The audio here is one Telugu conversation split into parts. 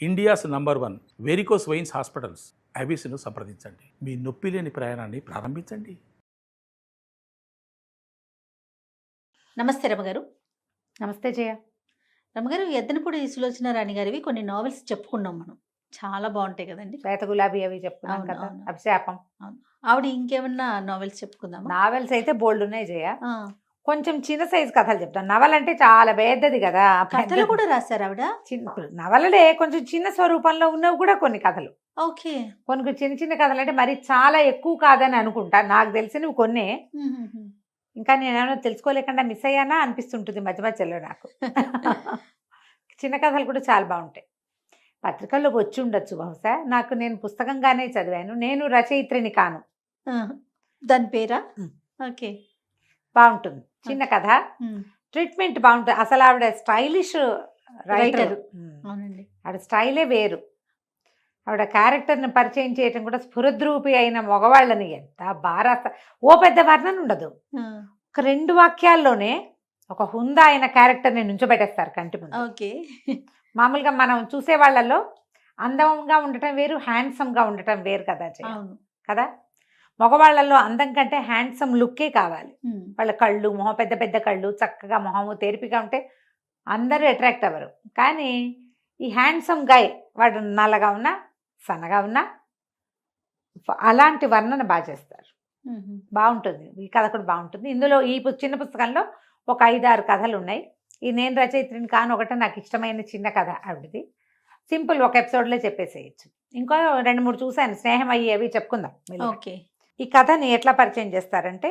India's number 1 varicose veins hospitals ఐబీసీను సంప్రదించండి. మీ నొప్పి లేని ప్రయాణాన్ని ప్రారంభించండి. నమస్తే రమగారు. నమస్తే జయ. రమగారు, ఎద్దనపూడి సులోచన రాణి గారివి కొన్ని నావెల్స్ చెప్పుకున్నాం మనం. చాలా బాగుంటాయి కదండి. శ్వేత గులాబీ అవి చెప్పుకున్నాం అవును, కదా. అవును. అభిశాపం. అవును. ఆవిడ ఇంకేమన్నా నావెల్స్ చెప్పుకుందామా? నావెల్స్ అయితే బోల్డ్ ఉన్నాయి జయ. ఆ, కొంచెం చిన్న సైజ్ కథలు చెప్తాను. నవల అంటే చాలా పెద్దది కదా. కథలు కూడా రాశారు ఆవిడ. చిన్న నవలలే కొంచెం చిన్న స్వరూపంలో ఉన్నవి కూడా కొన్ని కథలు. ఓకే. కొన్ని చిన్న చిన్న కథలు అంటే మరి చాలా ఎక్కువ కాదని అనుకుంటా. నాకు తెలిసినవి కొన్నే. ఇంకా నేనేమో తెలుసుకోలేకుండా మిస్ అయ్యానా అనిపిస్తుంటుంది మధ్య మధ్యలో నాకు. చిన్న కథలు కూడా చాలా బాగుంటాయి. పత్రికల్లోకి వచ్చి ఉండొచ్చు బహుశా. నేను పుస్తకంగానే చదివాను. నేను రచయిత్రిని కాను. దాని పేరా? ఓకే. బాగుంటుంది చిన్న కథ. ట్రీట్మెంట్ బాగుంటుంది. అసలు ఆవిడ స్టైలిష్ రైటర్. అవునండి. ఆవిడ స్టైలే వేరు. ఆవిడ క్యారెక్టర్ని పరిచయం చేయటం కూడా స్ఫురద్రూపి అయిన మగవాళ్ళని ఎంత బాగా ఓ పెద్ద వర్ణన ఉండదు. ఒక 2 వాక్యాల్లోనే ఒక హుందా అయిన క్యారెక్టర్ని నుంచోబెట్టేస్తారు కంటి ముందు. ఓకే. మామూలుగా మనం చూసే వాళ్ళల్లో అందంగా ఉండటం వేరు, హ్యాండ్సమ్గా ఉండటం వేరు కదా అవును కదా. మగవాళ్ళల్లో అందం కంటే హ్యాండ్సమ్ లుక్కే కావాలి. వాళ్ళ కళ్ళు, మొహం పెద్ద పెద్ద కళ్ళు, చక్కగా మొహము తెరిపిగా ఉంటే అందరూ అట్రాక్ట్ అవ్వరు. కానీ ఈ హ్యాండ్సమ్ గాయ్ వాడు నల్లగా ఉన్నా సన్నగా ఉన్నా అలాంటి వర్ణన బాగా చేస్తారు. బాగుంటుంది. ఈ కథ కూడా బాగుంటుంది. ఇందులో ఈ చిన్న పుస్తకంలో ఒక 5-6 కథలు ఉన్నాయి. ఈ నేను రచయిత్రిని కాను ఒకటే నాకు ఇష్టమైన చిన్న కథ ఆవిడది. సింపుల్, ఒక ఎపిసోడ్లో చెప్పేసేయచ్చు. ఇంకో 2-3 చూశాను. స్నేహం అయ్యి అవి చెప్పుకుందాం. ఓకే. ఈ కథని ఎట్లా పరిచయం చేస్తారంటే,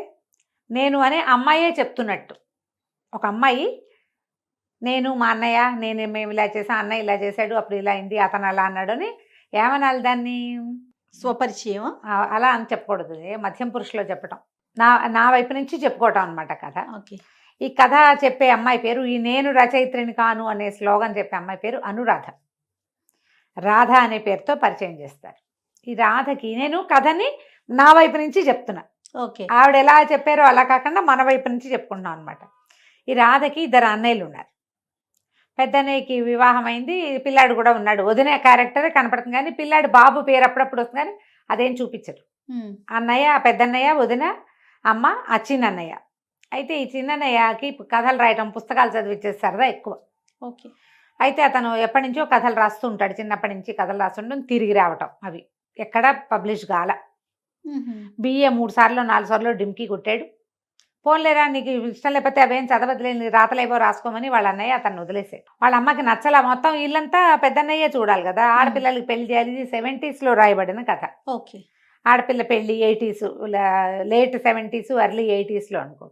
నేను అనే అమ్మాయే చెప్తున్నట్టు. ఒక అమ్మాయి నేను మా అన్నయ్య మేము ఇలా చేసాం, అన్నయ్య ఇలా చేశాడు, అప్పుడు ఇలా అయింది, అతను అలా అన్నాడు అని ఏమనాలి దాన్ని? స్వపరిచయం అలా అని చెప్పకూడదు. మధ్యం పురుషులో చెప్పటం, నా వైపు నుంచి చెప్పుకోవటం అనమాట కథ. ఓకే. ఈ కథ చెప్పే అమ్మాయి పేరు, ఈ నేను రచయిత్రిని కాను అనే స్లోగన్ చెప్పే అమ్మాయి పేరు అనురాధ. రాధ అనే పేరుతో పరిచయం చేస్తారు. ఈ రాధకి నేను కథని నా వైపు నుంచి చెప్తున్నా. ఓకే. ఆవిడ ఎలా చెప్పారో అలా కాకుండా మన వైపు నుంచి చెప్పుకుంటున్నాం అనమాట. ఈ రాధకి 2 అన్నయ్యలు ఉన్నారు. పెద్ద అన్నయ్యకి వివాహం అయింది, పిల్లాడు కూడా ఉన్నాడు. వదిన క్యారెక్టరే కనపడుతుంది కానీ పిల్లాడు బాబు పేరు అప్పుడప్పుడు వస్తుంది కానీ అదేం చూపించరు. అన్నయ్య, పెద్దన్నయ్య, వదిన, అమ్మ, ఆ చిన్నన్నయ్య. అయితే ఈ చిన్నన్నయ్యకి కథలు రాయటం, పుస్తకాలు చదివించే సరదా ఎక్కువ. ఓకే. అయితే అతను ఎప్పటి నుంచో కథలు రాస్తూ ఉంటాడు. చిన్నప్పటి నుంచి కథలు రాస్తుండడం, తిరిగి రావటం, అవి ఎక్కడ పబ్లిష్ కాల. బిఏ 3 సార్లు 4 సార్లు డిమ్కి కొట్టాడు. పోన్లేరా, నీకు ఇష్టం లేకపోతే అవేం చదవద్దులేని, రాతలేవో రాసుకోమని వాళ్ళ అన్నయ్య అతను వదిలేసాడు. వాళ్ళ అమ్మకి నచ్చలా. మొత్తం ఇల్లంతా పెద్దన్నయ్యే చూడాలి కదా. ఆడపిల్లలకి పెళ్లి చేయాలి. ఇది 70s రాయబడిన కథ. ఓకే. ఆడపిల్ల పెళ్లి 80s, late 70s, early 80s అనుకో.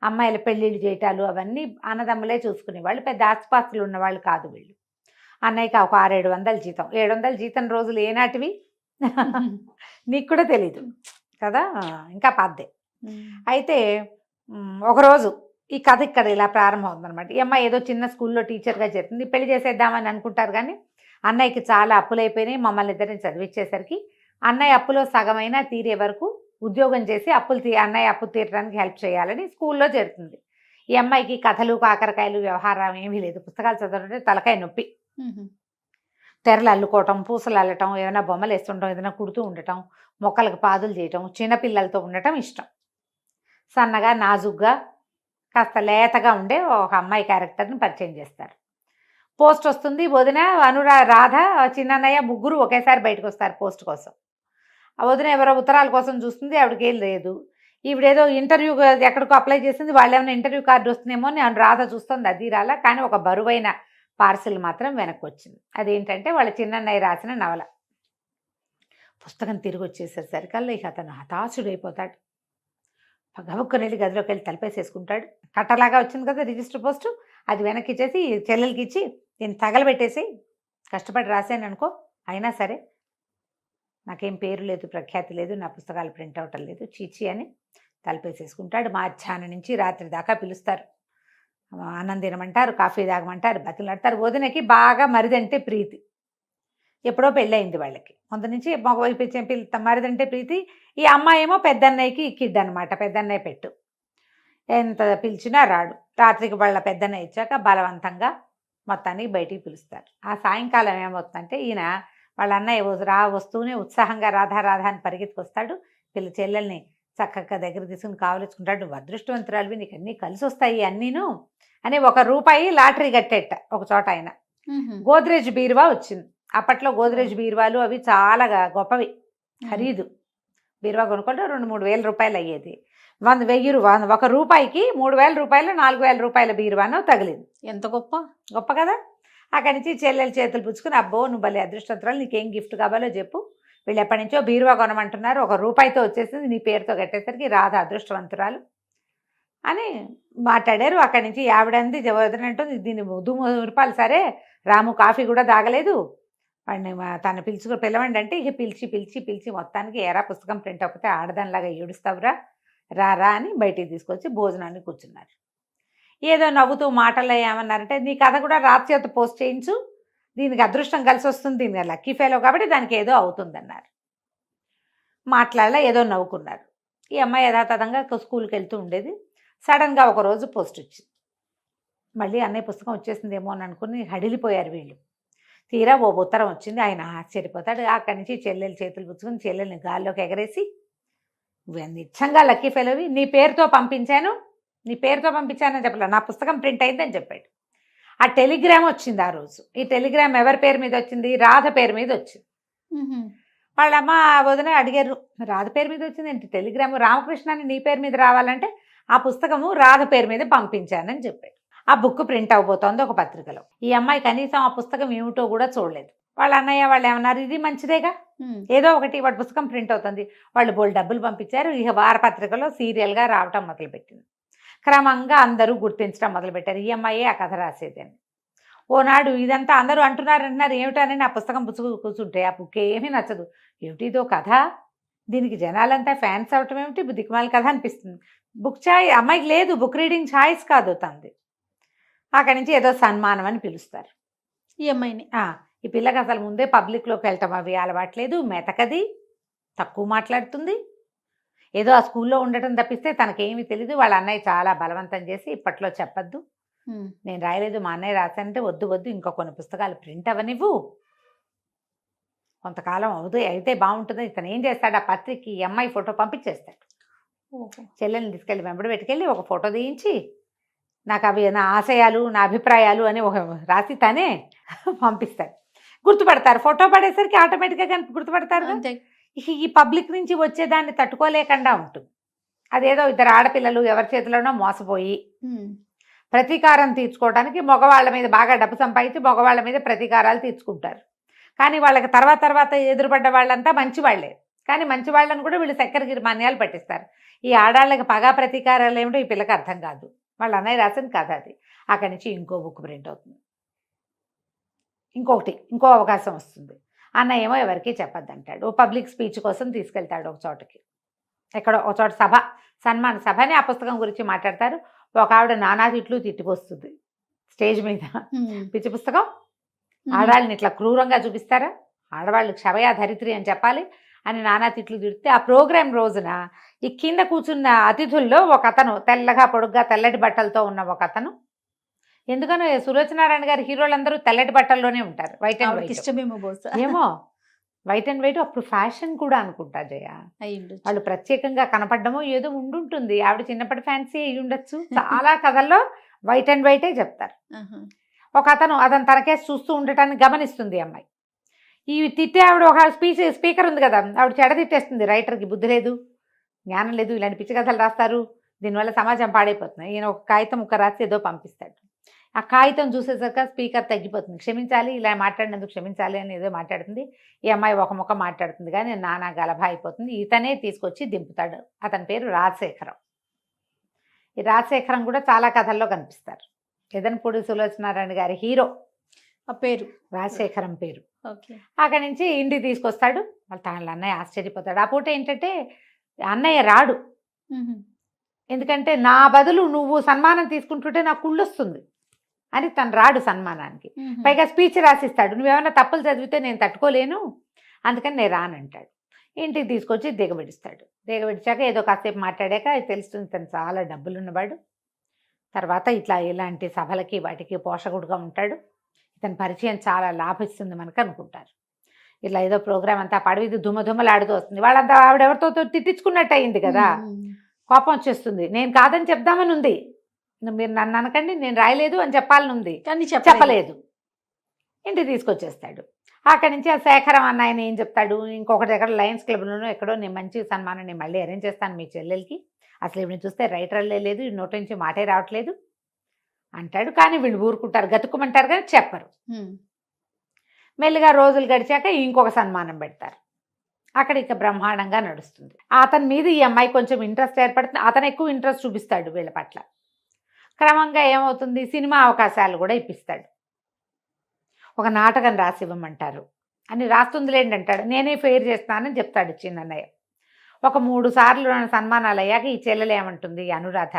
అమ్మాయిల పెళ్ళిళ్ళు చేయటాలు అవన్నీ అన్నదమ్ములే చూసుకునేవాళ్ళు. పెద్ద ఆస్తిపాస్తులు ఉన్నవాళ్ళు కాదు వీళ్ళు. అన్నయ్యకి ఒక 600-700 జీతం. 700 జీతం రోజులు ఏనాటివి నీకు కూడా తెలీదు కదా, ఇంకా పాద్దే. అయితే ఒకరోజు ఈ కథ ఇక్కడ ఇలా ప్రారంభం అవుతుందన్నమాట. ఈ అమ్మాయి ఏదో చిన్న స్కూల్లో టీచర్గా చేస్తుంది. పెళ్లి చేసేద్దామని అనుకుంటారు కానీ అన్నయ్యకి చాలా అప్పులైపోయినాయి. మమ్మల్ని ఇద్దరిని చదివించేసరికి అన్నయ్య అప్పులో సగమైనా తీరే వరకు ఉద్యోగం చేసి అన్నయ్య అప్పు తీరడానికి హెల్ప్ చేయాలని స్కూల్లో చేరుతుంది. ఈ అమ్మాయికి కథలు, కాకరకాయలు, వ్యవహారం ఏమీ లేదు. పుస్తకాలు చదవడం తలకాయ నొప్పి. తెరలు అల్లుకోవటం, పూసలు అల్లటం, ఏమైనా బొమ్మలు వేస్తుండటం, ఏదైనా కుడుతూ ఉండటం, మొక్కలకు పాదులు చేయటం, చిన్నపిల్లలతో ఉండటం ఇష్టం. సన్నగా, నాజుగ్గా, కాస్త లేతగా ఉండే ఒక అమ్మాయి క్యారెక్టర్ని పరిచయం చేస్తారు. పోస్ట్ వస్తుంది. వదిన, రాధ, చిన్నన్నయ్య ముగ్గురు ఒకేసారి బయటకు వస్తారు పోస్ట్ కోసం. ఆ వదిన ఎవరో ఉత్తరాల కోసం చూస్తుంది. ఆవిడకి ఏం లేదు. ఈవిడేదో ఇంటర్వ్యూ ఎక్కడికో అప్లై చేసింది. వాళ్ళు ఏమైనా ఇంటర్వ్యూ కార్డు వస్తుందేమో అని రాధ చూస్తుంది. అది రాలా. కానీ ఒక బరువైన పార్సిల్ మాత్రం వెనక్కి వచ్చింది. అదేంటంటే వాళ్ళ చిన్నన్నయ్య రాసిన నవల. పుస్తకం తిరిగి వచ్చేసరికల్లా ఇక అతను హతాశుడైపోతాడు. గబుక్కుని వెళ్ళి గదిలోకి వెళ్ళి తలపేసేసుకుంటాడు. కట్టలాగా వచ్చింది కదా రిజిస్టర్ పోస్టు, అది వెనక్కి ఇచ్చేసి చెల్లెలకి ఇచ్చి, నేను తగలబెట్టేసి కష్టపడి రాశాను అనుకో, అయినా సరే నాకేం పేరు లేదు, ప్రఖ్యాతి లేదు, నా పుస్తకాలు ప్రింట్ అవటం లేదు, చీచి అని తలపేసేసుకుంటాడు. మధ్యాహ్నం నుంచి రాత్రి దాకా పిలుస్తారు. అన్నం తినమంటారు, కాఫీ తాగమంటారు, బతులాడతారు. వదినకి బాగా మరిదంటే ప్రీతి. ఎప్పుడో పెళ్ళయింది వాళ్ళకి. ముందు నుంచి మగవైపు మరిదంటే ప్రీతి. ఈ అమ్మాయి ఏమో పెద్దన్నయ్యకి కిడ్ అనమాట, పెద్దన్నయ్య పెట్టు. ఎంత పిలిచినా రాడు. రాత్రికి వాళ్ళ పెద్దన్నయ్య ఇచ్చాక బలవంతంగా మొత్తానికి బయటికి పిలుస్తారు. ఆ సాయంకాలం ఏమవుతుందంటే ఈయన వాళ్ళ అన్నయ్య వస్తూనే ఉత్సాహంగా రాధా రాధా అని పరిగెత్తుకొస్తాడు. చెల్లెల్ని చక్కగా దగ్గర తీసుకుని కావలించుకుంటాడు. నువ్వు అదృష్టవంతురాలివి, నీకు అన్నీ కలిసి వస్తాయి అన్నీను అని ₹1 లాటరీ కట్టేట ఒక చోట ఆయన. గోద్రేజ్ బీరువా వచ్చింది. అప్పట్లో గోద్రేజ్ బీరువాలు అవి చాలా గొప్పవి, ఖరీదు. బీరువా కొనుక్కుంటే 2-3 వేల రూపాయలు అయ్యేది. ₹1 ₹3,000 ₹4,000 బీరువాను తగిలింది. ఎంత గొప్ప గొప్ప కదా. అక్కడి నుంచి చెల్లెలు చేతులు పుచ్చుకుని, అబ్బో నువ్వు భలే అదృష్టవంతురాలు, నీకేం గిఫ్ట్ కావాలో చెప్పు, వీళ్ళు ఎప్పటి నుంచో బీరువా కొనమంటున్నారు, ₹1 వచ్చేసింది, నీ పేరుతో కట్టేసరికి రాధ అదృష్టవంతురాలు అని మాట్లాడారు. అక్కడి నుంచి ఆవిడంది వదిలినట్టుంది, దీన్ని ₹3 సరే రాము కాఫీ కూడా తాగలేదు, వాడిని తను పిలవండి అంటే ఇక పిలిచి మొత్తానికి ఎరా పుస్తకం ప్రింట్ అవ్వకపోతే ఆడదానిలాగా ఏడుస్తావురా, రా అని బయటికి తీసుకొచ్చి భోజనాన్ని కూర్చున్నారు. ఏదో నవ్వుతూ మాటల్లో ఏమన్నారంటే, నీ కథ కూడా రాత్రి చేత పోస్ట్ చేయించు, దీనికి అదృష్టం కలిసి వస్తుంది, దీనికి లక్కీ ఫెలో కాబట్టి దానికి ఏదో అవుతుందన్నారు. మాట్లాడలా, ఏదో నవ్వుకున్నారు. ఈ అమ్మాయి యథాతథంగా స్కూల్కి వెళ్తూ ఉండేది. సడన్గా ఒకరోజు పోస్ట్ వచ్చింది. మళ్ళీ అన్నయ్య పుస్తకం వచ్చేసిందేమో అని అనుకుని హడిలిపోయారు వీళ్ళు. తీరా ఓ ఉత్తరం వచ్చింది. ఆయన ఆశ్చర్యపోతాడు. అక్కడి నుంచి చెల్లెలు చేతులు పుచ్చుకుని చెల్లెల్ని గాల్లోకి ఎగరేసి, నిజంగా లక్కీ ఫెలోవి, నీ పేరుతో పంపించానని చెప్పలే, నా పుస్తకం ప్రింట్ అయిందని చెప్పాడు. ఆ టెలిగ్రామ్ వచ్చింది ఆ రోజు. ఈ టెలిగ్రామ్ ఎవరి పేరు మీద వచ్చింది? రాధ పేరు మీద వచ్చింది. వాళ్ళమ్మ వదిన అడిగారు, రాధ పేరు మీద వచ్చింది ఏంటి టెలిగ్రాము, రామకృష్ణని నీ పేరు మీద రావాలంటే ఆ పుస్తకము రాధ పేరు మీద పంపించానని చెప్పాడు. ఆ బుక్ ప్రింట్ అవబోతోంది ఒక పత్రికలో. ఈ అమ్మాయి కనీసం ఆ పుస్తకం ఏమిటో కూడా చూడలేదు. వాళ్ళ అన్నయ్య వాళ్ళు ఏమన్నారు, ఇది మంచిదేగా, ఏదో ఒకటి వాడి పుస్తకం ప్రింట్ అవుతుంది. వాళ్ళు బోల్ డబ్బులు పంపించారు. ఇక వారపత్రికలో సీరియల్గా రావటం మొదలుపెట్టింది. క్రమంగా అందరూ గుర్తించడం మొదలుపెట్టారు, ఈ అమ్మాయే ఆ కథ రాసేదని. ఓనాడు ఇదంతా అందరూ అంటున్నారు ఏమిటని నా పుస్తకం కూర్చుంటే ఆ బుక్ ఏమీ నచ్చదు, ఏమిటిదో కథ, దీనికి జనాలంతా ఫ్యాన్స్ అవటం ఏమిటి, దిక్కుమాల కథ అనిపిస్తుంది. అమ్మాయికి లేదు, బుక్ రీడింగ్ ఛాయిస్ కాదు తంది. అక్కడి నుంచి ఏదో సన్మానం అని పిలుస్తారు ఈ అమ్మాయిని. ఈ పిల్లకి అసలు ముందే పబ్లిక్లోకి వెళ్ళటం అవి అలవాట్లేదు, మెతకది, తక్కువ మాట్లాడుతుంది, ఏదో ఆ స్కూల్లో ఉండటం తప్పిస్తే తనకేమీ తెలీదు. వాళ్ళ అన్నయ్య చాలా బలవంతం చేసి, ఇప్పట్లో చెప్పద్దు, నేను రాయలేదు, మా అన్నయ్య రాశానంటే వద్దు ఇంకో కొన్ని పుస్తకాలు ప్రింట్ అవ్వనివ్వు, కొంతకాలం అయితే బాగుంటుంది. ఇతను ఏం చేస్తాడు, ఆ పత్రికకి ఈ అమ్మాయి ఫోటో పంపించేస్తాడు. చెల్లెల్ని తీసుకెళ్ళి వెంబడి పెట్టుకెళ్ళి ఒక ఫోటో తీయించి, నాకు అవి నా ఆశయాలు నా అభిప్రాయాలు అని ఒక రాసి తనే పంపిస్తాడు. గుర్తుపడతారు, ఫోటో పడేసరికి ఆటోమేటిక్గా గుర్తుపడతారు. ఈ పబ్లిక్ నుంచి వచ్చేదాన్ని తట్టుకోలేకుండా ఉంటుంది. అదేదో ఇద్దరు ఆడపిల్లలు ఎవరి చేతిలోనో మోసపోయి ప్రతీకారం తీర్చుకోవడానికి మగవాళ్ళ మీద బాగా డబ్బు సంపాదించి మగవాళ్ళ మీద ప్రతీకారాలు తీర్చుకుంటారు. కానీ వాళ్ళకి తర్వాత ఎదురుపడ్డ వాళ్ళంతా మంచివాళ్లే, కానీ మంచి వాళ్ళని కూడా వీళ్ళు చక్కెరగిరి మాన్యాలు పట్టిస్తారు. ఈ ఆడాళ్ళకి పగా ప్రతీకారాలు ఏమిటో ఈ పిల్లకి అర్థం కాదు. వాళ్ళ అన్నయ్య రాసిన కథ అది. అక్కడి నుంచి ఇంకో బుక్ ప్రింట్ అవుతుంది, ఇంకో అవకాశం వస్తుంది. అన్నయ్య ఏమో ఎవరికి చెప్పద్దంటాడు. ఓ పబ్లిక్ స్పీచ్ కోసం తీసుకెళ్తాడు ఒక చోటకి, ఎక్కడో ఒక చోట సభ, సన్మాన సభ అని ఆ పుస్తకం గురించి మాట్లాడతారు. ఒక ఆవిడ నానా తిట్లు తిట్టిపోస్తుంది స్టేజ్ మీద. పిచ్చి పుస్తకం, ఆడవాళ్ళని ఇట్లా క్రూరంగా చూపిస్తారా, ఆడవాళ్ళు క్షమయా ధరిత్రి అని చెప్పాలి అని నానా తిట్లు తిడితే, ఆ ప్రోగ్రాం రోజున ఈ కింద కూర్చున్న అతిథుల్లో ఒక అతను, తెల్లగా పొడుగ్గా తెల్లటి బట్టలతో ఉన్న ఒక అతను, ఎందుకనో సులోచనారాయణ గారి హీరోలందరూ తెల్లటి బట్టల్లోనే ఉంటారు, వైట్ అండ్ వైట్ ఇష్టమేమో బహుశా. ఏమో వైట్ అండ్ వైట్ అప్పుడు ఫ్యాషన్ కూడా అనుకుంటా జయ. వాళ్ళు ప్రత్యేకంగా కనపడమో ఏదో ఉండుంటుంది. ఆవిడ చిన్నప్పటి ఫ్యాన్సీ అయి ఉండొచ్చు. చాలా కథల్లో వైట్ అండ్ వైటే చెప్తారు. ఒక అతను తనకేసి చూస్తూ ఉండటాన్ని గమనిస్తుంది అమ్మాయి. ఈ తిట్టే ఆవిడ ఒక స్పీకర్ ఉంది కదా, ఆవిడ చెడ తిట్టేస్తుంది, రైటర్కి బుద్ధి లేదు, జ్ఞానం లేదు, ఇలాంటి పిచ్చి కథలు రాస్తారు, దీనివల్ల సమాజం పాడైపోతుంది. ఈయన ఒక కాగితం రాసి ఏదో పంపిస్తాడు. ఆ కాగితం చూసేసరికి స్పీకర్ తగ్గిపోతుంది. క్షమించాలి, ఇలా మాట్లాడినందుకు క్షమించాలి అని ఏదో మాట్లాడుతుంది. ఈ అమ్మాయి ఒక ముఖం మాట్లాడుతుంది కానీ నానా గలభ అయిపోతుంది. ఇతనే తీసుకొచ్చి దింపుతాడు. అతని పేరు రాజశేఖరం. ఈ రాజశేఖరం కూడా చాలా కథల్లో కనిపిస్తారు. ఎదనపూడి సులోచనారాయణ గారి హీరో ఆ పేరు రాజశేఖరం పేరు. అక్కడి నుంచి ఇంటికి తీసుకొస్తాడు. వాళ్ళ అన్నయ్య ఆశ్చర్యపోతాడు. ఆ పూట ఏంటంటే అన్నయ్య రాడు, ఎందుకంటే నా బదులు నువ్వు సన్మానం తీసుకుంటుంటే నాకు కుళ్ళొస్తుంది అని తను రాడు సన్మానానికి. పైగా స్పీచ్ రాసిస్తాడు, నువ్వేమైనా తప్పులు చదివితే నేను తట్టుకోలేను, అందుకని నేను రానంటాడు. ఇంటికి తీసుకొచ్చి దిగబెడిస్తాడు. దిగబెడిచాక ఏదో కాసేపు మాట్లాడాక తెలుస్తుంది తను చాలా డబ్బులున్నవాడు. తర్వాత ఇలాంటి సభలకి వాటికి పోషకుడుగా ఉంటాడు. ఇతని పరిచయం చాలా లాభిస్తుంది మనకు అనుకుంటారు. ఇట్లా ఏదో ప్రోగ్రామ్ అంతా పడవిది దుమ్మలాడుతూ వస్తుంది. వాళ్ళంతా ఆవిడెవరితో తిట్టించుకున్నట్టు అయింది కదా, కోపం వచ్చేస్తుంది. నేను కాదని చెప్దామని ఉంది, మీరు నన్ను అనకండి, నేను రాయలేదు అని చెప్పాలని ఉంది, కానీ చెప్పలేదు. ఇంటికి తీసుకొచ్చేస్తాడు. అక్కడి నుంచి ఆ శేఖరం అన్న ఆయన ఏం చెప్తాడు, ఇంకొకటి ఎక్కడ లయన్స్ క్లబ్లోనో ఎక్కడో నేను మంచి సన్మానం నేను మళ్ళీ అరేంజ్ చేస్తాను మీ చెల్లెలకి, అసలు ఇవి చూస్తే రైటర్లే లేదు, ఈ నోటి నుంచి మాటే రావట్లేదు అంటాడు. కానీ వీళ్ళు ఊరుకుంటారు, గతుక్కుమంటారు కానీ చెప్పరు. మెల్లిగా రోజులు గడిచాక ఇంకొక సన్మానం పెడతారు. అక్కడ ఇక బ్రహ్మాండంగా నడుస్తుంది. అతని మీద ఈ అమ్మాయి కొంచెం ఇంట్రెస్ట్ ఏర్పడుతుంది, అతను ఎక్కువ ఇంట్రెస్ట్ చూపిస్తాడు వీళ్ళ పట్ల. క్రమంగా ఏమవుతుంది, సినిమా అవకాశాలు కూడా ఇప్పిస్తాడు. ఒక నాటకం రాసి ఇవ్వమంటారు అని, రాస్తుందిలేండి అంటాడు. నేనే ఫెయిర్ చేస్తానని చెప్తాడు చిన్నయ్య. ఒక 3 సార్లు సన్మానాలు అయ్యాక ఈ చెల్లెలు ఏమంటుంది, అనురాధ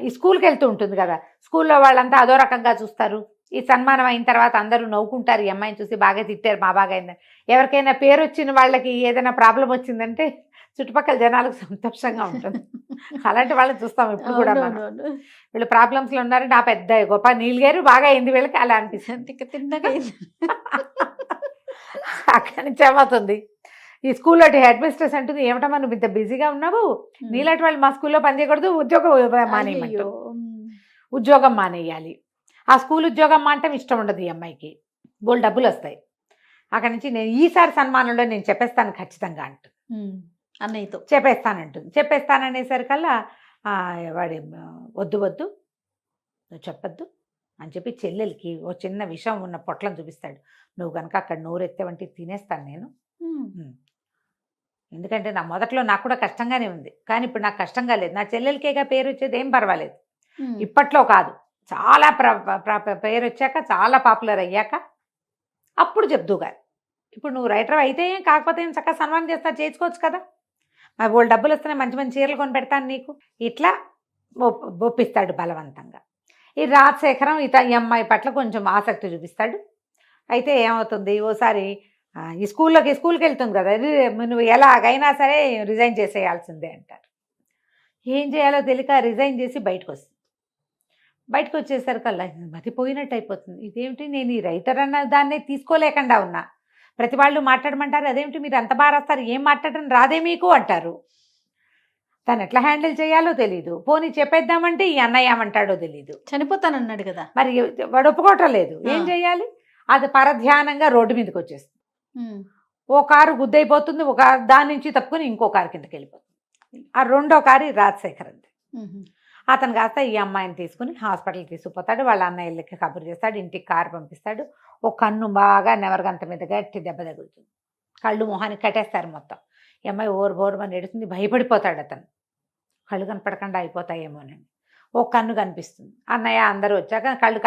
ఈ స్కూల్కి వెళ్తూ ఉంటుంది కదా, స్కూల్లో వాళ్ళంతా అదో రకంగా చూస్తారు. ఈ సన్మానం అయిన తర్వాత అందరూ నవ్వుకుంటారు, ఈ అమ్మాయిని చూసి బాగా తిట్టారు, మా బాగా అయిందని. ఎవరికైనా పేరు వచ్చిన వాళ్ళకి ఏదైనా ప్రాబ్లం వచ్చిందంటే చుట్టుపక్కల జనాలకు సంతోషంగా ఉంటుంది. అలాంటి వాళ్ళని చూస్తాం ఇప్పుడు కూడా మనం. వీళ్ళు ప్రాబ్లమ్స్లో ఉన్నారంటే నా పెద్ద గొప్ప నీళ్ళగారు బాగా అయింది వీళ్ళకి, అలా అనిపిస్తుంది. అక్కడి నుంచి ఏమవుతుంది, ఈ స్కూల్లో హెడ్ మిస్ట్రెస్ అంటుంది, ఏమిటమ్మా నువ్వు ఇంత బిజీగా ఉన్నావు, నీలాంటి వాళ్ళు మా స్కూల్లో పనిచేయకూడదు, ఉద్యోగం మానేయమంటారు. ఉద్యోగం మానేయాలి. ఆ స్కూల్ ఉద్యోగం మానటం ఇష్టం ఉండదు ఈ అమ్మాయికి, బోల్ డబ్బులు వస్తాయి. అక్కడి నుంచి నేను ఈసారి సన్మానంలో నేను చెప్పేస్తాను ఖచ్చితంగా అంటుంది, అన్నయ్యతో చెప్పేస్తానంటుంది. చెప్పేస్తాననేసరికల్లా వాడి వద్దు నువ్వు చెప్పొద్దు అని చెప్పి చెల్లెలకి ఓ చిన్న విషం ఉన్న పొట్లం చూపిస్తాడు. నువ్వు కనుక అక్కడ నోరెత్తావంటే తినేస్తాను నేను, ఎందుకంటే నా మొదట్లో నాకు కూడా కష్టంగానే ఉంది, కానీ ఇప్పుడు నాకు కష్టంగా లేదు. నా చెల్లెలకేగా పేరు వచ్చేది, ఏం పర్వాలేదు. ఇప్పట్లో కాదు, చాలా పేరు వచ్చాక, చాలా పాపులర్ అయ్యాక అప్పుడు చెప్దుగా. ఇప్పుడు నువ్వు రైటర్ అయితే ఏం, కాకపోతే ఏం, చక్కగా సన్మానం చేసుకోవచ్చు కదా, మరి వాళ్ళు డబ్బులు వస్తున్నాయి, మంచి మంచి చీరలు కొని పెడతాను నీకు, ఇట్లా ఒప్పిస్తాడు బలవంతంగా. ఈ రాజశేఖరం ఈ అమ్మాయి పట్ల కొంచెం ఆసక్తి చూపిస్తాడు. అయితే ఏమవుతుంది, ఓసారి ఈ స్కూల్కి వెళ్తుంది కదా, నువ్వు ఎలాగైనా సరే రిజైన్ చేసేయాల్సిందే అంటారు. ఏం చేయాలో తెలియక రిజైన్ చేసి బయటకు వచ్చేసరికల్లా మతిపోయినట్టు అయిపోతుంది. ఇదేమిటి, నేను ఈ రైటర్ అన్న దాన్నే తీసుకోలేకుండా ఉన్నా, ప్రతి వాళ్ళు మాట్లాడమంటారు, అదేమిటి మీరు అంత బాగా రాస్తారు, ఏం మాట్లాడడం రాదే మీకు అంటారు. తను ఎట్లా హ్యాండిల్ చేయాలో తెలీదు. పోనీ చెప్పేద్దామంటే ఈ అన్నయ్య ఏమంటాడో తెలీదు. చనిపోతానన్నాడు కదా, మరి వాడు ఒప్పుకోవటం లేదు. ఏం చేయాలి, అది పరధ్యానంగా రోడ్డు మీదకి వచ్చేస్తుంది. ఓ కారు గుద్దైపోతుంది, ఒక దాని నుంచి తప్పుకొని ఇంకో కారు కిందకి వెళ్ళిపోతుంది. ఆ రెండో కారు రాజశేఖర్ అంది. అతను కాస్త ఈ అమ్మాయిని తీసుకుని హాస్పిటల్కి తీసుకుపోతాడు. వాళ్ళ అన్నయ్యలకి కబురు చేస్తాడు, ఇంటికి కారు పంపిస్తాడు. ఒక కన్ను బాగా నెవరగంత మీద గట్టి దెబ్బ తగులుతుంది, కళ్ళు మొహానికి కట్టేస్తారు మొత్తం. ఈ అమ్మాయి ఓరుబోరుమని ఎడుతుంది, భయపడిపోతాడు అతను, కళ్ళు కనపడకుండా అయిపోతాయేమోనని. ఓ కన్ను కనిపిస్తుంది. అన్నయ్య అందరూ వచ్చాక కళ్ళు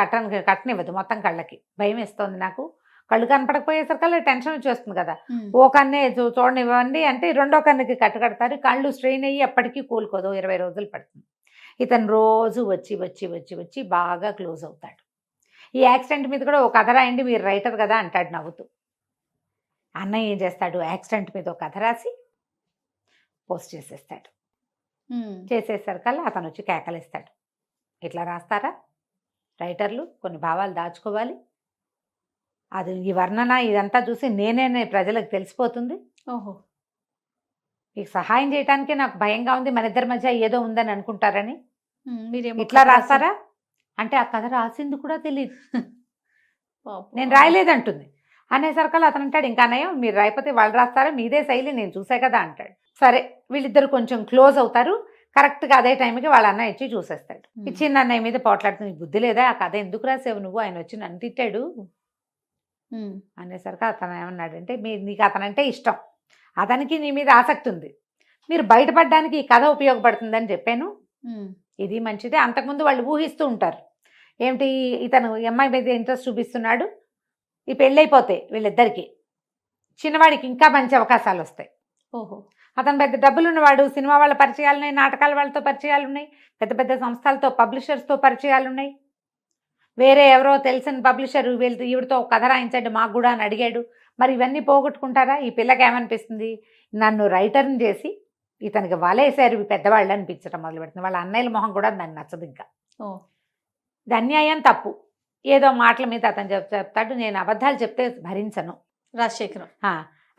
కట్టనివ్వదు, మొత్తం కళ్ళకి భయం వేస్తుంది నాకు, కళ్ళు కనపడకపోయేసరికల్లా టెన్షన్ వచ్చేస్తుంది కదా. ఓ కన్నే చూడనివ్వండి అంటే రెండో కన్నుకి కట్టకడతారు. కళ్ళు స్ట్రెయిన్ అయ్యి ఎప్పటికీ కూలుకోదు, 20 రోజులు పడుతుంది. ఇతను రోజు వచ్చి బాగా క్లోజ్ అవుతాడు. ఈ యాక్సిడెంట్ మీద కూడా ఒక కథ రాయండి, మీరు రైటర్ కదా అంటాడు నవ్వుతూ. అన్నయ్య ఏం చేస్తాడు, యాక్సిడెంట్ మీద ఒక కథ రాసి పోస్ట్ చేసేస్తాడు. చేసేసరికల్లా అతను వచ్చి కేకలేస్తాడు, ఇట్లా రాస్తారా రైటర్లు, కొన్ని భావాలు దాచుకోవాలి, అది ఈ వర్ణన ఇదంతా చూసి నేనే ప్రజలకు తెలిసిపోతుంది. ఓహో, మీకు సహాయం చేయడానికే నాకు భయంగా ఉంది, మన ఇద్దరి మధ్య ఏదో ఉందని అనుకుంటారని మీరేమో ఇట్లా రాస్తారా అంటే ఆ కథ రాసింది కూడా తెలియదు, నేను రాయలేదంటుంది. అనేసరికల్లా అతను అంటాడు, ఇంకా అన్నయ్య మీరు రాయకపోతే వాళ్ళు రాస్తారా, మీదే శైలి నేను చూసే కదా అంటాడు. సరే వీళ్ళిద్దరు కొంచెం క్లోజ్ అవుతారు. కరెక్ట్గా అదే టైంకి వాళ్ళ అన్నయ్య వచ్చి చూసేస్తాడు. ఈ చిన్న అన్నయ్య మీద పోట్లాడుతుంది, బుద్ధి లేదా, ఆ కథ ఎందుకు రాసావు నువ్వు, ఆయన వచ్చి నన్ను తిట్టాడు అనేసరికి అతను ఏమన్నాడంటే, నీకు అతనంటే ఇష్టం, అతనికి నీ మీద ఆసక్తి ఉంది, మీరు బయటపడడానికి ఈ కథ ఉపయోగపడుతుందని చెప్పాను, ఇది మంచిదే. అంతకుముందు వాళ్ళు ఊహిస్తూ ఉంటారు, ఏమిటి ఇతను అమ్మాయి మీద ఇంట్రెస్ట్ చూపిస్తున్నాడు, ఈ పెళ్ళైపోతే వీళ్ళిద్దరికి చిన్నవాడికి ఇంకా మంచి అవకాశాలు వస్తాయి. ఓహో, అతను పెద్ద డబ్బులున్నవాడు, సినిమా వాళ్ళ పరిచయాలు ఉన్నాయి, నాటకాల వాళ్ళతో పరిచయాలు ఉన్నాయి, పెద్ద పెద్ద సంస్థలతో పబ్లిషర్స్తో పరిచయాలు ఉన్నాయి. వేరే ఎవరో తెలిసిన పబ్లిషర్ వెళ్తూ ఈవిడతో ఒక కథ రాయించండి మాకు కూడా అని అడిగాడు. మరి ఇవన్నీ పోగొట్టుకుంటారా? ఈ పిల్లకి ఏమనిపిస్తుంది, నన్ను రైటర్ని చేసి ఇతనికి వలేసారు పెద్దవాళ్ళు అనిపించడం మొదలు పెడుతుంది. వాళ్ళ అన్నయ్యల మొహం కూడా దాన్ని నచ్చదు. ఇంకా ఇది అన్యాయం, తప్పు. ఏదో మాటల మీద అతను చెప్తాడు, నేను అబద్ధాలు చెప్తే భరించను. రాజశేఖరం.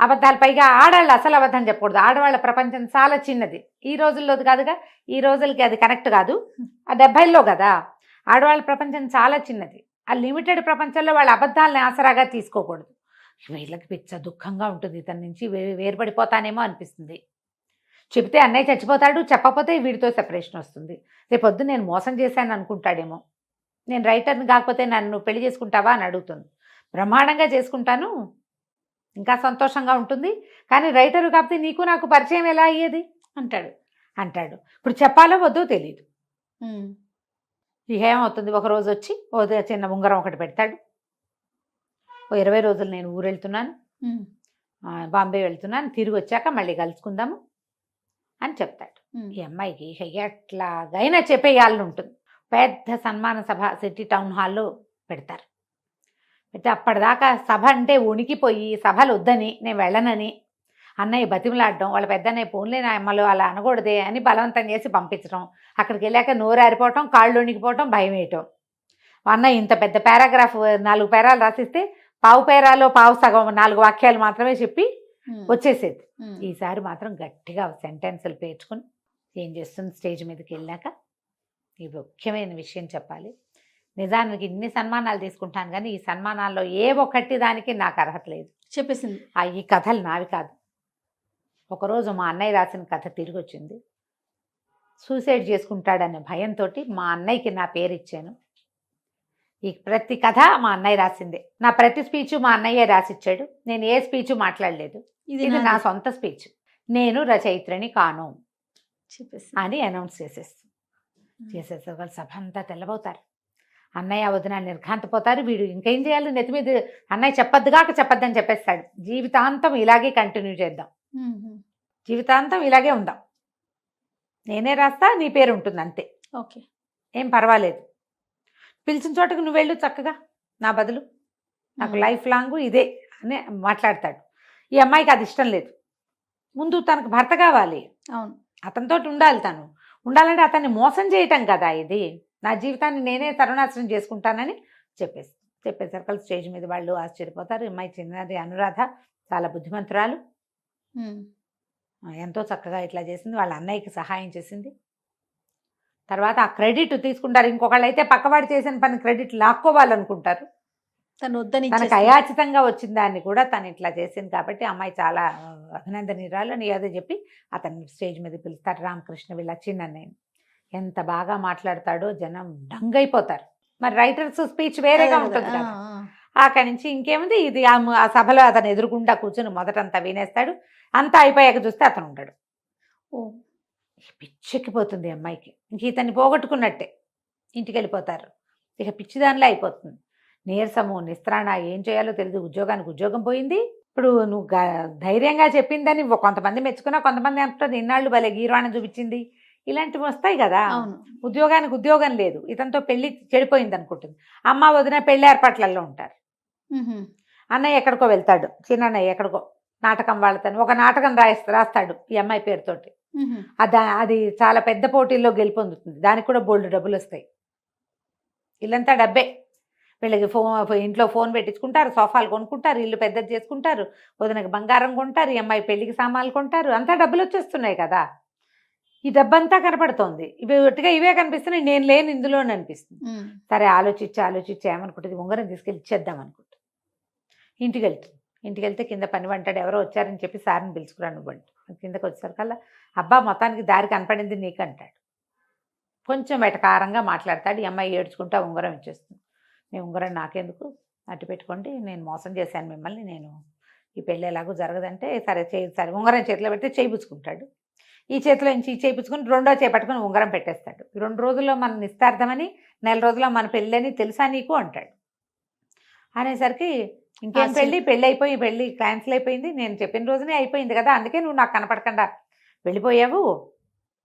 అబద్ధాలు, పైగా ఆడవాళ్ళు అసలు అబద్ధం చెప్పకూడదు. ఆడవాళ్ళ ప్రపంచం చాలా చిన్నది. ఈ రోజుల్లోది కాదుగా, ఈ రోజులకి అది కరెక్ట్ కాదు. ఆ 70లో కదా, ఆడవాళ్ళ ప్రపంచం చాలా చిన్నది. ఆ లిమిటెడ్ ప్రపంచంలో వాళ్ళ అబద్ధాలని ఆసరాగా తీసుకోకూడదు. వీళ్ళకి పిచ్చ దుఃఖంగా ఉంటుంది, ఇతని నుంచి వేరుపడిపోతానేమో అనిపిస్తుంది. చెప్తే అన్నయ్య చచ్చిపోతాడు, చెప్పకపోతే వీడితో సెపరేషన్ వస్తుంది. రేపొద్దు నేను మోసం చేశాను అనుకుంటాడేమో, నేను రైటర్ని కాకపోతే నన్ను పెళ్లి చేసుకుంటావా అని అడుగుతుంది. బ్రహ్మాండంగా చేసుకుంటాను, ఇంకా సంతోషంగా ఉంటుంది, కానీ రైటరు కాకపోతే నీకు నాకు పరిచయం ఎలా అయ్యేది అంటాడు. ఇప్పుడు చెప్పాలో వద్దో తెలియదు. ఇక ఏమవుతుంది, ఒకరోజు వచ్చి ఓ చిన్న ఉంగరం ఒకటి పెడతాడు. ఓ 20 రోజులు నేను ఊరు వెళ్తున్నాను, బాంబే వెళ్తున్నాను, తిరిగి వచ్చాక మళ్ళీ కలుసుకుందాము అని చెప్తాడు. ఈ అమ్మాయికి ఎట్లాగైనా చెప్పేయాలని ఉంటుంది. పెద్ద సన్మాన సభ సిటీ టౌన్ హాల్లో పెడతారు. అయితే అప్పటిదాకా సభ అంటే వణికిపోయి సభలు వద్దని, నేను వెళ్ళనని అన్నయ్య బతిమలాడడం, వాళ్ళ పెద్దన్నయ్య పోన్లే నా అమ్మలు అలా అనకూడదే అని బలవంతం చేసి పంపించడం, అక్కడికి వెళ్ళాక నోరు ఆరిపోవటం, కాళ్ళు వణికిపోవటం, భయం వేయటం. అన్నయ్య ఇంత పెద్ద పారాగ్రాఫ్ 4 పేరాలు రాసిస్తే పావు పేరాలో పావు సగం 4 వాక్యాలు మాత్రమే చెప్పి వచ్చేసేది. ఈసారి మాత్రం గట్టిగా సెంటెన్సులు పేర్చుకుని ఏం చేస్తుంది, స్టేజ్ మీదకి వెళ్ళాక ఈ ముఖ్యమైన విషయం చెప్పాలి. నిజానికి ఇన్ని సన్మానాలు తీసుకుంటాను కానీ ఈ సన్మానాల్లో ఏ ఒక్కటి దానికి నాకు అర్హత లేదు చెప్పేసింది. ఈ కథలు నావి కాదు. ఒకరోజు మా అన్నయ్య రాసిన కథ తిరిగి వచ్చింది. సూసైడ్ చేసుకుంటాడనే భయంతో మా అన్నయ్యకి నా పేరు ఇచ్చాను. ఈ ప్రతి కథ మా అన్నయ్య రాసిందే. నా ప్రతి స్పీచ్ మా అన్నయ్య రాసిచ్చాడు. నేను ఏ స్పీచ్ మాట్లాడలేదు. ఇది నా సొంత స్పీచ్. నేను రచయిత్రిని కాను అని అనౌన్స్ చేసేస్తారు. వాళ్ళు సభ అంతా తెల్లబోతారు. అన్నయ్య వదిన నిర్ఘాంతపోతారు. వీడు ఇంకేం చేయాలి, నెత్తి మీద అన్నయ్య చెప్పొద్దని చెప్పేస్తాడు. జీవితాంతం ఇలాగే కంటిన్యూ చేద్దాం, జీవితాంతం ఇలాగే ఉందాం, నేనే రాస్తా, నీ పేరు ఉంటుంది అంతే, ఓకే ఏం పర్వాలేదు, పిలిచిన చోటకు నువ్వు వెళ్ళు చక్కగా, నా బదులు నాకు లైఫ్ లాంగ్ ఇదే అని మాట్లాడతాడు. ఈ అమ్మాయికి అది ఇష్టం లేదు. ముందు తనకు భర్త కావాలి, అవును, అతనితో ఉండాలంటే అతన్ని మోసం చేయటం కదా ఇది. నా జీవితాన్ని నేనే తరుణాశ్రం చేసుకుంటానని చెప్పేసరికి స్టేజ్ మీద వాళ్ళు ఆశ్చర్యపోతారు. అమ్మాయి చిన్నది అనురాధ, చాలా బుద్ధిమంతురాలు, ఎంతో చక్కగా ఇట్లా చేసింది, వాళ్ళ అన్నయ్యకి సహాయం చేసింది. తర్వాత ఆ క్రెడిట్ తీసుకుంటారు. ఇంకొకళ్ళు అయితే పక్కవాడు చేసిన పని క్రెడిట్ లాక్కోవాలనుకుంటారు. తనకు అయాచితంగా వచ్చిన దాన్ని కూడా తను ఇట్లా చేసింది కాబట్టి అమ్మాయి చాలా అభినందనీయురాలు అని ఏదో చెప్పి అతన్ని స్టేజ్ మీద పిలుస్తారు. రామకృష్ణ వీళ్ళ చిన్నన్నయ్య ఎంత బాగా మాట్లాడతాడో జనం డంగైపోతారు. మరి రైటర్స్ స్పీచ్ వేరేగా ఉంటుంది కదా. అక్కడి నుంచి ఇంకేముంది, ఇది ఆ సభలో అతను ఎదురుకుండా కూర్చొని మొదటంతా వినేస్తాడు. అంతా అయిపోయాక చూస్తే అతను ఉంటాడు. పిచ్చెక్కిపోతుంది అమ్మాయికి. ఇంక ఇతన్ని పోగొట్టుకున్నట్టే. ఇంటికి వెళ్ళిపోతారు. ఇక పిచ్చిదానిలో అయిపోతుంది. నీరసము, నిస్త్రాణ, ఏం చేయాలో తెలియదు. ఉద్యోగానికి ఉద్యోగం పోయింది. ఇప్పుడు నువ్వు ధైర్యంగా చెప్పిందని కొంతమంది మెచ్చుకున్నా, కొంతమంది అంటారు ఇన్నాళ్ళు భలే గీర్వాణం చూపించింది, ఇలాంటివి వస్తాయి కదా. ఉద్యోగానికి ఉద్యోగం లేదు, ఇతనితో పెళ్లి చెడిపోయింది అనుకుంటుంది. అమ్మ వదిన పెళ్లి ఏర్పాట్లలో ఉంటారు. అన్నయ్య ఎక్కడికో వెళ్తాడు, చిన్నన్నయ్య ఎక్కడికో నాటకం వాళ్ళతో ఒక నాటకం రాస్తాడు ఈ అమ్మాయి పేరుతోటి. అది చాలా పెద్ద పోటీల్లో గెలుపొందుతుంది. దానికి కూడా బోల్డ్ డబ్బులు వస్తాయి. ఇల్లంతా డబ్బే. వీళ్ళకి ఇంట్లో ఫోన్ పెట్టించుకుంటారు, సోఫాలు కొనుక్కుంటారు, ఇల్లు పెద్దది చేసుకుంటారు, వదినకి బంగారం కొంటారు, ఈ అమ్మాయి పెళ్లికి సామాన్లు కొంటారు, అంతా డబ్బులు వచ్చేస్తున్నాయి కదా. ఈ డబ్బంతా కనపడుతోంది. ఇవి ఒట్టిగా ఇవే కనిపిస్తున్నాయి, నేను లేని ఇందులోనే అనిపిస్తుంది. సరే ఆలోచించి ఏమనుకుంటుంది, ఉంగరం తీసుకెళ్ళి ఇచ్చేద్దాం అనుకుంటుంది. ఇంటికి వెళ్తే కింద పని వంటాడు, ఎవరో వచ్చారని చెప్పి సార్ని పిలుచుకురా నువ్వు అంటూ. కిందకి వచ్చేసరికల్లా అబ్బా మొత్తానికి దారి కనపడింది నీకు అంటాడు. కొంచెం వెటకారంగా మాట్లాడతాడు. ఈ అమ్మాయి ఏడ్చుకుంటా ఉంగరం ఇచ్చేస్తుంది. మీ ఉంగరం నాకెందుకు, అట్టు పెట్టుకోండి, నేను మోసం చేశాను మిమ్మల్ని, నేను ఈ పెళ్ళి ఎలాగో జరగదంటే సరే ఉంగరం చేతిలో పెడితే చేయిపుచ్చుకుంటాడు. ఈ చేతిలో నుంచి ఈ చేయిపుచ్చుకుని రెండో చేపట్టుకుని ఉంగరం పెట్టేస్తాడు. 2 రోజుల్లో మన నిస్తార్థమని, 4 రోజుల్లో మన పెళ్ళి అని తెలుసా నీకు అంటాడు. అనేసరికి ఇంకేం పెళ్ళి క్యాన్సిల్ అయిపోయింది, నేను చెప్పిన రోజునే అయిపోయింది కదా, అందుకే నువ్వు నాకు కనపడకుండా వెళ్ళిపోయావు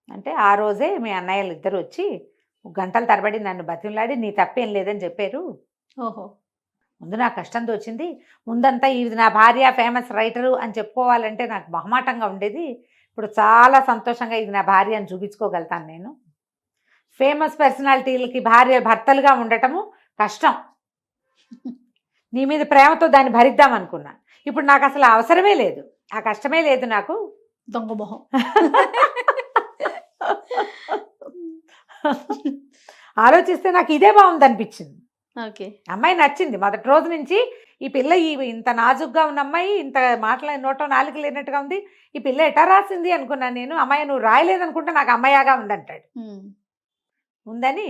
అంటే, ఆ రోజే మీ అన్నయ్యలు ఇద్దరు వచ్చి గంటల తరబడి నన్ను బతిమలాడి నీ తప్పేం లేదని చెప్పారు. ముందు నాకు కష్టం తోచింది, ముందంతా ఇది నా భార్య ఫేమస్ రైటరు అని చెప్పుకోవాలంటే నాకు మొహమాటంగా ఉండేది. ఇప్పుడు చాలా సంతోషంగా ఇది నా భార్య అని చూపించుకోగలుగుతాను. నేను ఫేమస్ పర్సనాలిటీలకి భర్తలుగా ఉండటము కష్టం, నీ మీద ప్రేమతో దాన్ని భరిద్దాం అనుకున్నా. ఇప్పుడు నాకు అసలు అవసరమే లేదు, ఆ కష్టమే లేదు నాకు. దొంగ మొహం. ఆలోచిస్తే నాకు ఇదే బాగుంది అనిపించింది. ఓకే. అమ్మాయి నచ్చింది మొదటి రోజు నుంచి. ఈ పిల్ల ఇంత నాజుగ్గా ఉన్న అమ్మాయి, ఇంత మాటల నోటో నాలుగు లేనట్టుగా ఉంది, ఈ పిల్ల ఎటా రాసింది అనుకున్నాను నేను. అమ్మాయి నువ్వు రాయలేదనుకుంటే నాకు అమ్మాయిగా ఉందంటాడు. ఉందని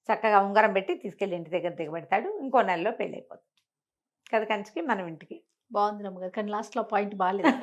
చక్కగా ఉంగరం పెట్టి తీసుకెళ్ళి ఇంటి దగ్గర దిగబెడతాడు. ఇంకో నెలలో పెళ్ళి అయిపోతుంది. కథ కంచికి మనం ఇంటికి. బాగుంది రమ్మగారు, కానీ లాస్ట్లో పాయింట్ బాగాలేదు.